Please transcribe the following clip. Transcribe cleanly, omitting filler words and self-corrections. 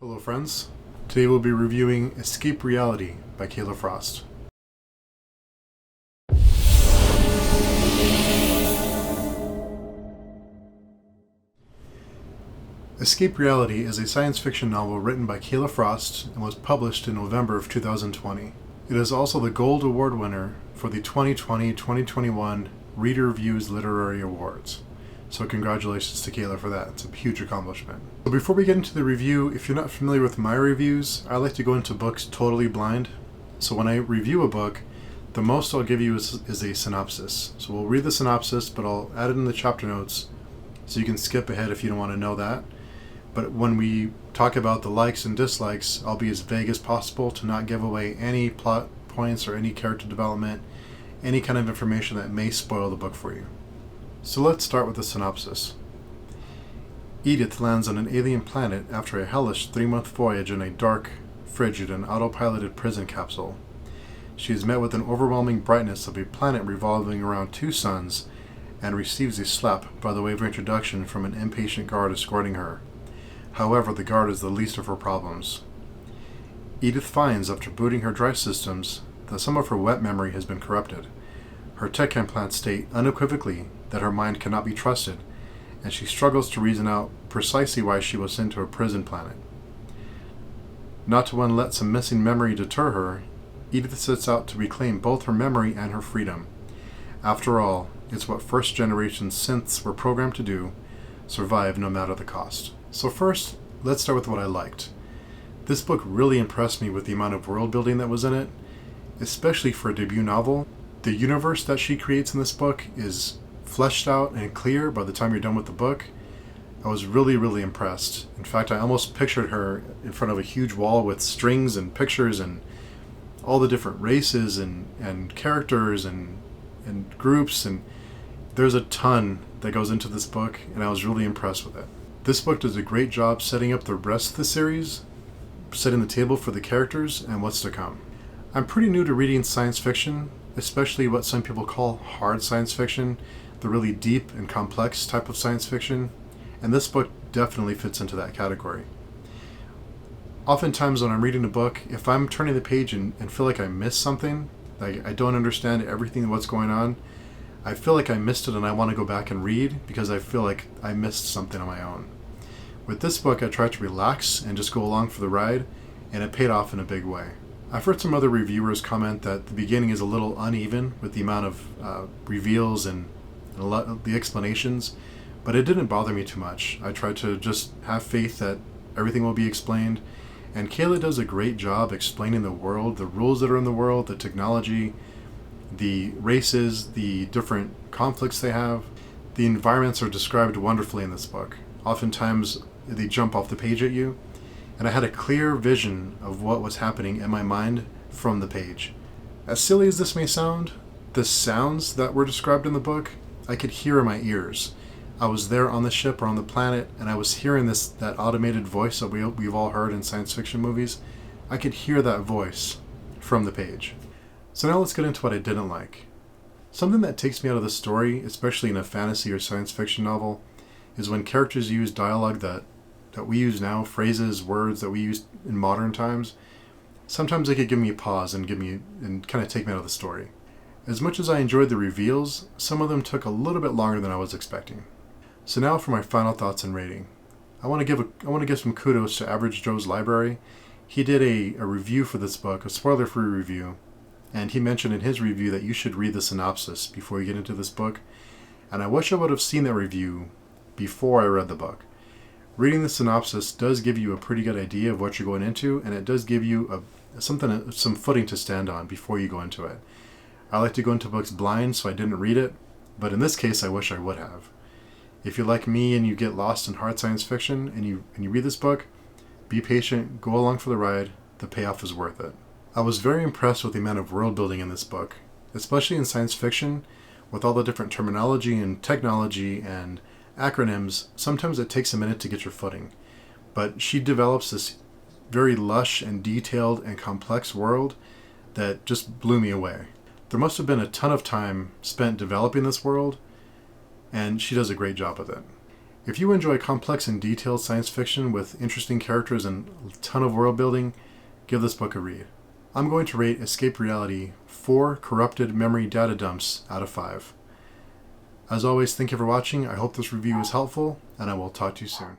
Hello friends, today we'll be reviewing Escape Reality by Kayla Frost. Escape Reality is a science fiction novel written by Kayla Frost and was published in November of 2020. It is also the Gold Award winner for the 2020-2021 Reader Reviews Literary Awards. So congratulations to Kayla for that. It's a huge accomplishment. So before we get into the review, if you're not familiar with my reviews, I like to go into books totally blind. So when I review a book, the most I'll give you is a synopsis. So we'll read the synopsis, but I'll add it in the chapter notes so you can skip ahead if you don't want to know that. But when we talk about the likes and dislikes, I'll be as vague as possible to not give away any plot points or any character development, any kind of information that may spoil the book for you. So let's start with the synopsis. Edith lands on an alien planet after a hellish 3-month voyage in a dark, frigid, and autopiloted prison capsule. She is met with an overwhelming brightness of a planet revolving around 2 suns and receives a slap by the way of introduction from an impatient guard escorting her. However, the guard is the least of her problems. Edith finds, after booting her drive systems, that some of her wet memory has been corrupted. Her tech implants state unequivocally that her mind cannot be trusted, and she struggles to reason out precisely why she was sent to a prison planet. Not to let some missing memory deter her, Edith sets out to reclaim both her memory and her freedom. After all, it's what first-generation synths were programmed to do: survive no matter the cost. So first, let's start with what I liked. This book really impressed me with the amount of world building that was in it, especially for a debut novel. The universe that she creates in this book is fleshed out and clear by the time you're done with the book. I was really impressed. In fact, I almost pictured her in front of a huge wall with strings and pictures and all the different races and characters and groups, and there's a ton that goes into this book, and I was really impressed with it. This book does a great job setting up the rest of the series, setting the table for the characters and what's to come. I'm pretty new to reading science fiction, especially what some people call hard science fiction, the really deep and complex type of science fiction, and this book definitely fits into that category. Oftentimes when I'm reading a book, if I'm turning the page and feel like I missed something, like I don't understand everything what's going on, I feel like I missed it and I want to go back and read because I feel like I missed something on my own. With this book, I tried to relax and just go along for the ride, and it paid off in a big way. I've heard some other reviewers comment that the beginning is a little uneven with the amount of reveals and a lot of the explanations, but it didn't bother me too much. I tried to just have faith that everything will be explained, and Kayla does a great job explaining the world, the rules that are in the world, the technology, the races, the different conflicts they have. The environments are described wonderfully in this book. Oftentimes they jump off the page at you, and I had a clear vision of what was happening in my mind from the page. As silly as this may sound, the sounds that were described in the book, I could hear in my ears. I was there on the ship or on the planet, and I was hearing that automated voice that we've all heard in science fiction movies. I could hear that voice from the page. So now let's get into what I didn't like. Something that takes me out of the story, especially in a fantasy or science fiction novel, is when characters use dialogue that we use now, phrases, words that we use in modern times. Sometimes they could give me a pause and kind of take me out of the story. As much as I enjoyed the reveals, some of them took a little bit longer than I was expecting. So now for my final thoughts and rating. I want to give some kudos to Average Joe's Library. He did a review for this book, a spoiler-free review, and he mentioned in his review that you should read the synopsis before you get into this book. And I wish I would have seen that review before I read the book. Reading the synopsis does give you a pretty good idea of what you're going into, and it does give you some footing to stand on before you go into it. I like to go into books blind, so I didn't read it, but in this case I wish I would have. If you're like me and you get lost in hard science fiction and you read this book, be patient, go along for the ride, the payoff is worth it. I was very impressed with the amount of world building in this book, especially in science fiction, with all the different terminology and technology and acronyms. Sometimes it takes a minute to get your footing, but she develops this very lush and detailed and complex world that just blew me away. There must have been a ton of time spent developing this world, and she does a great job with it. If you enjoy complex and detailed science fiction with interesting characters and a ton of world building, give this book a read. I'm going to rate Escape Reality 4 corrupted memory data dumps out of 5. As always, thank you for watching. I hope this review was helpful, and I will talk to you soon.